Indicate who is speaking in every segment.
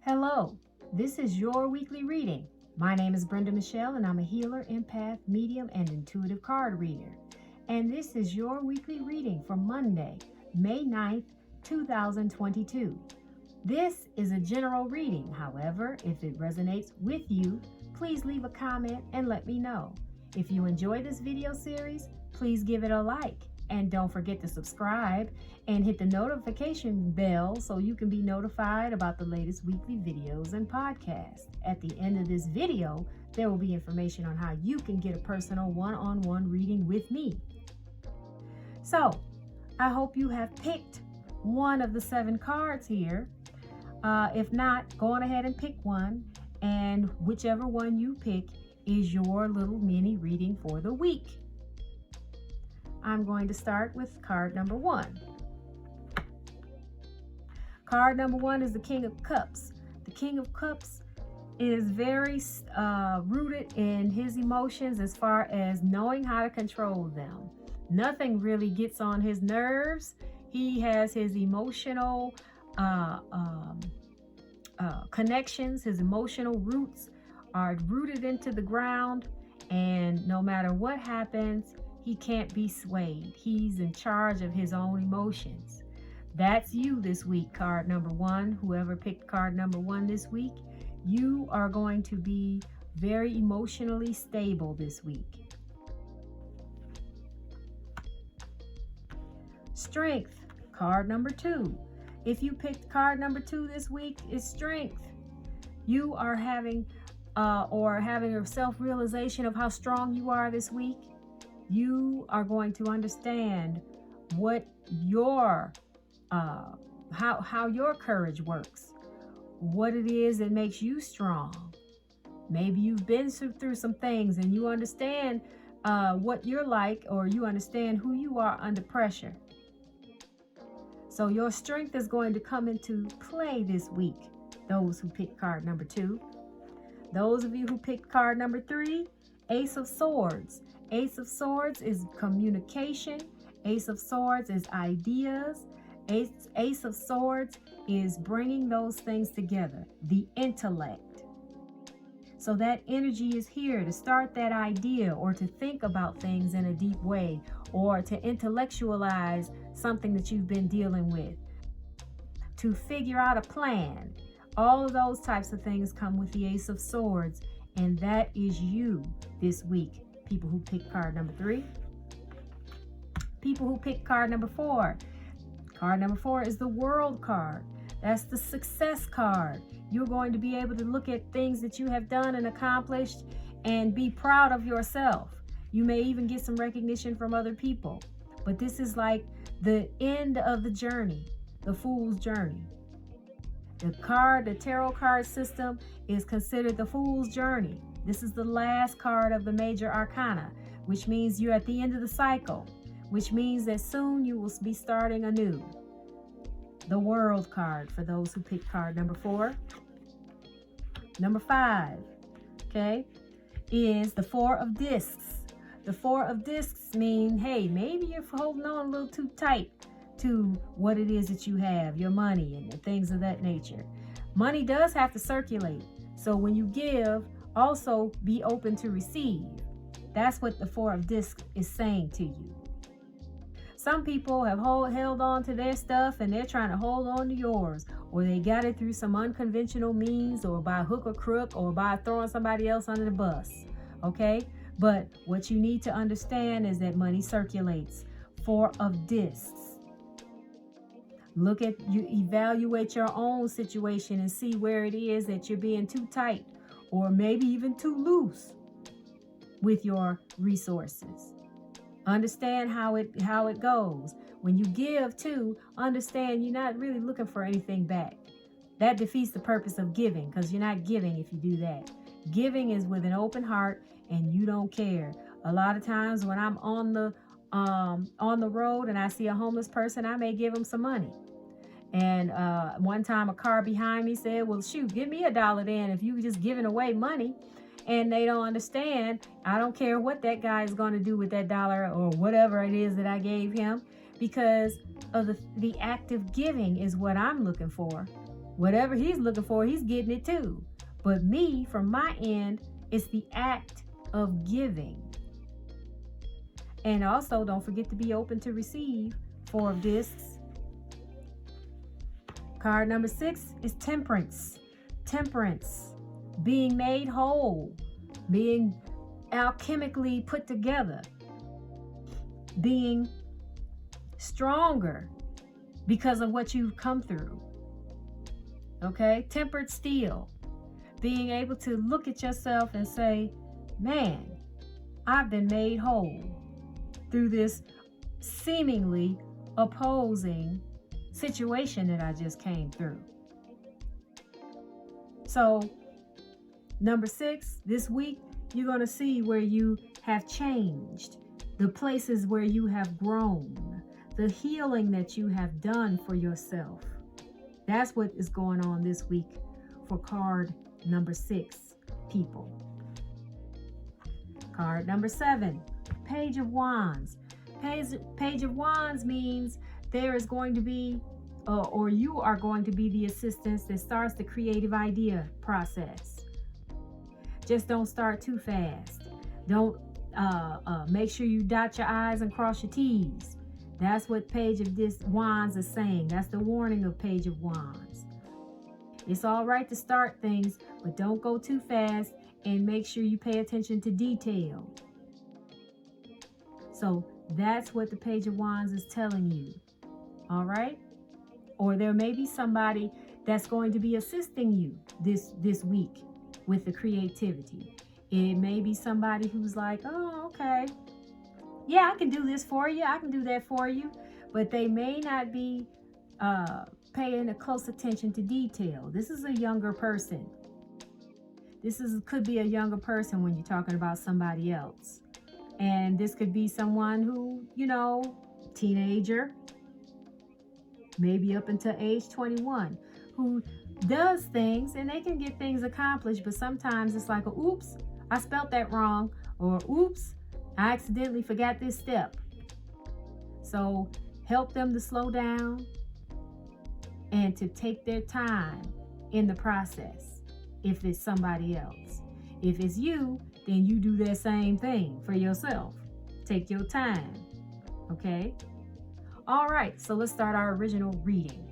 Speaker 1: Hello, this is your weekly reading. My name is Brenda Michelle, and I'm a healer, empath, medium, and intuitive card reader. And this is your weekly reading for Monday, May 9th, 2022. This is a general reading. However, if it resonates with you, please leave a comment and let me know. If you enjoy this video series, please give it a like. And don't forget to subscribe and hit the notification bell so you can be notified about the latest weekly videos and podcasts. At the end of this video, there will be information on how you can get a personal one-on-one reading with me. So, I hope you have picked one of the 7 cards here. If not, go on ahead and pick one, and whichever one you pick is your little mini reading for the week. I'm going to start with card number 1. Card number 1 is the King of Cups. The King of Cups is very rooted in his emotions as far as knowing how to control them. Nothing really gets on his nerves. He has his emotional connections, his emotional roots are rooted into the ground, and no matter what happens, he can't be swayed. He's in charge of his own emotions. That's you this week, card number 1. Whoever picked card number 1 this week, you are going to be very emotionally stable this week. Strength, card number 2. If you picked card number 2 this week, it's strength. You are having a self-realization of how strong you are this week. You are going to understand what your how your courage works, what it is that makes you strong. Maybe you've been through some things and you understand what you're like, or you understand who you are under pressure. So your strength is going to come into play this week, those who pick card number 2. Those of you who picked card number 3, Ace of Swords. Ace of Swords is communication. Ace of Swords is ideas. Ace of Swords is bringing those things together, the intellect. So that energy is here to start that idea, or to think about things in a deep way, or to intellectualize something that you've been dealing with, to figure out a plan. All of those types of things come with the Ace of Swords, and that is you this week. People who pick card number 3. People who pick card number 4. Card number 4 is the World card. That's the success card. You're going to be able to look at things that you have done and accomplished and be proud of yourself. You may even get some recognition from other people. But this is like the end of the journey, the Fool's Journey. The tarot card system is considered the Fool's Journey. This is the last card of the major arcana, which means you're at the end of the cycle, which means that soon you will be starting anew. The World card for those who pick card number 4. Number 5, okay, is the 4 of Discs. The 4 of Discs mean, hey, maybe you're holding on a little too tight to what it is that you have, your money and things of that nature. Money does have to circulate. So when you give, also be open to receive. That's what the 4 of Discs is saying to you. Some people have held on to their stuff and they're trying to hold on to yours, or they got it through some unconventional means, or by hook or crook, or by throwing somebody else under the bus. Okay? But what you need to understand is that money circulates. 4 of Discs. You evaluate your own situation and see where it is that you're being too tight, or maybe even too loose with your resources. Understand how it goes. When you give too, understand you're not really looking for anything back. That defeats the purpose of giving, because you're not giving if you do that. Giving is with an open heart and you don't care. A lot of times when I'm on the road and I see a homeless person, I may give them some money. And one time a car behind me said, well, shoot, give me $1 then if you just giving away money. And they don't understand. I don't care what that guy is going to do with that dollar or whatever it is that I gave him, because of the act of giving is what I'm looking for. Whatever he's looking for, he's getting it too. But me, from my end, it's the act of giving. And also, don't forget to be open to receive. 4 of discs. Card number 6 is temperance. Temperance. Being made whole. Being alchemically put together. Being stronger because of what you've come through. Okay? Tempered steel. Being able to look at yourself and say, man, I've been made whole through this seemingly opposing situation that I just came through. So, number 6, this week, you're going to see where you have changed, the places where you have grown, the healing that you have done for yourself. That's what is going on this week for card number 6, people. Card number 7, Page of Wands. Page of Wands means there is going to be, or you are going to be the assistance that starts the creative idea process. Just don't start too fast. Don't make sure you dot your I's and cross your T's. That's what Page of Wands is saying. That's the warning of Page of Wands. It's all right to start things, but don't go too fast, and make sure you pay attention to detail. So that's what the Page of Wands is telling you. All right? Or there may be somebody that's going to be assisting you this week with the creativity. It may be somebody who's like, oh, okay. Yeah, I can do this for you. I can do that for you. But they may not be paying a close attention to detail. This is a younger person. Could be a younger person when you're talking about somebody else. And this could be someone who, teenager, maybe up until age 21, who does things and they can get things accomplished, but sometimes it's like, oops, I spelt that wrong, or oops, I accidentally forgot this step. So help them to slow down and to take their time in the process. If it's somebody else. If it's you, then you do that same thing for yourself. Take your time. Okay? All right, so let's start our original reading.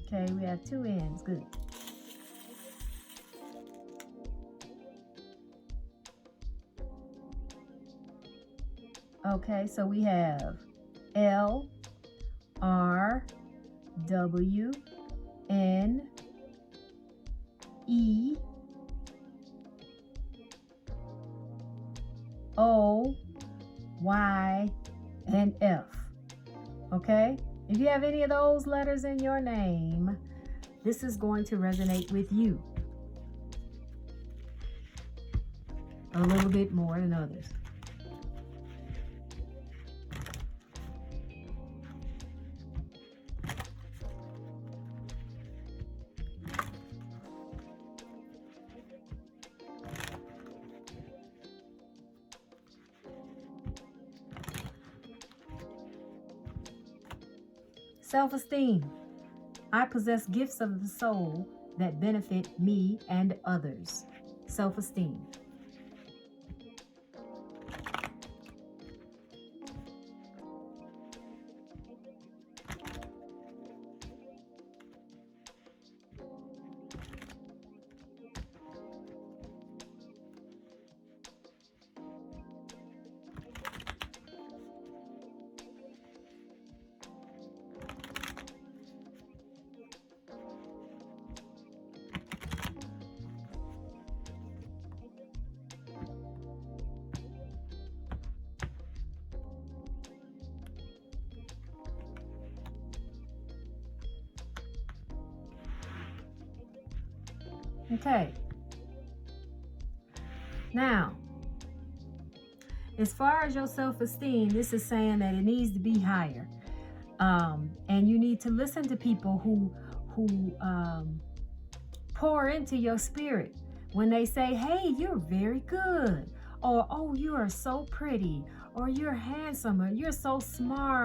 Speaker 1: Okay, we have 2 ends. Good. Okay, so we have L, R, W, N, E, O, Y, and F. Okay? If you have any of those letters in your name, this is going to resonate with you a little bit more than others. Self-esteem. I possess gifts of the soul that benefit me and others. Self-esteem. Okay. Now, as far as your self-esteem, this is saying that it needs to be higher. And you need to listen to people who pour into your spirit when they say, hey, you're very good, or oh, you are so pretty, or you're handsome, or you're so smart.